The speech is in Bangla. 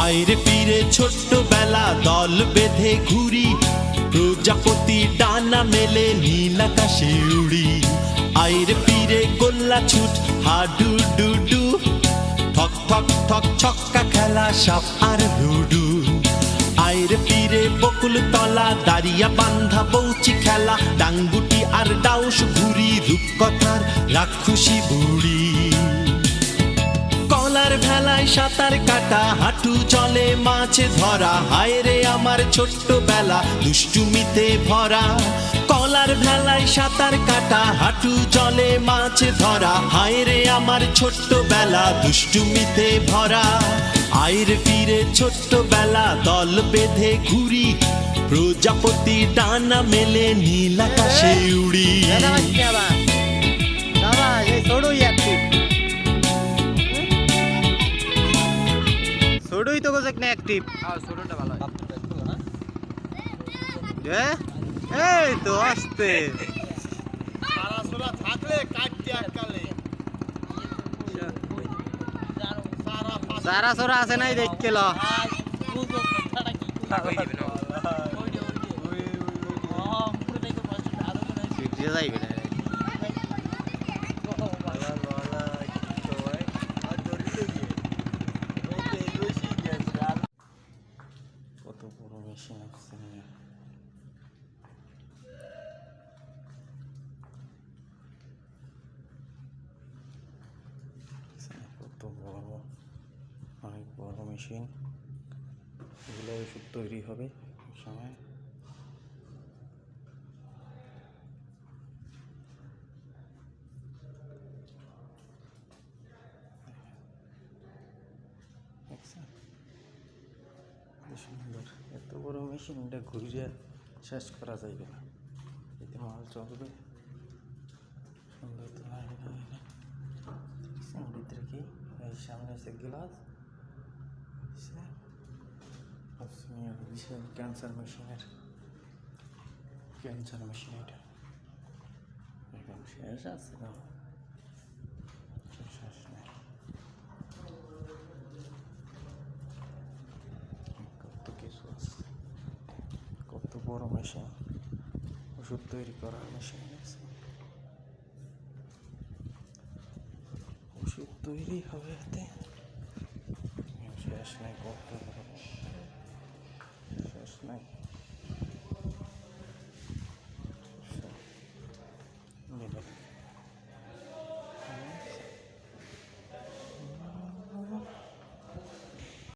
আইরে ফিরে ছোট্টবেলা দল বেঁধে ঘুরি, প্রজাপতি ডানা মেলে নীল আকাশে উড়ি। আইরে ফিরে গোল্লা ছুট হাডু ডুডু, ঠক ঠক ঠক ছক্কা খেলা সাপ আর লুডু। আইরে ফিরে বকুল তলা দাঁড়িয়া বান্ধা বৌচি খেলা, ডাঙ্গুটি আর ডাউস ঘুরি রূপকথার রাক্ষসী বুড়ি। কলার ভেলায় সাঁতার কাটা হাঁটু জলে মাছ ধরা, হায় রে আমার ছোট্টবেলা দুষ্টুমিতে ভরা। কলার ভেলায় সাঁতার কাটা হাঁটু জলে মাছ ধরা, হায় রে আমার ছোট্টবেলা দুষ্টুমিতে ভরা। আইরে ফিরে ছোট্টবেলা দল বেঁধে ঘুরি, প্রজাপতি ডানা মেলে নীল আকাশে উড়ি। ছোটই তো গোজেক না অ্যাক্টিভ। ছোটটা ভালো এই তো আস্তে সারা সোরা আছে নাই দেখকে ল যাইবে না। কত বড় মেশিন আছে, কত বড়, অনেক বড় মেশিন। এগুলো ওষুধ তৈরি হবে সময়। সুন্দর, এত বড় মেশিন, এটা ঘুরিয়ে শেষ করা যাইবে না, এতে মাল চলবে। সুন্দর তো ভিতরে কি এই সামনে আছে গ্লাস, বিশাল ক্যান্সার মেশিনের ক্যান্সার মেশিন। এটা একদম শেষ আছে না, শেষ নেই। কত বড় মেশিন, ওষুধ তৈরি করার মেশিন আছে। ওষুধ তৈরি হবে এতে, শেষ নাই, কত শেষ নাই।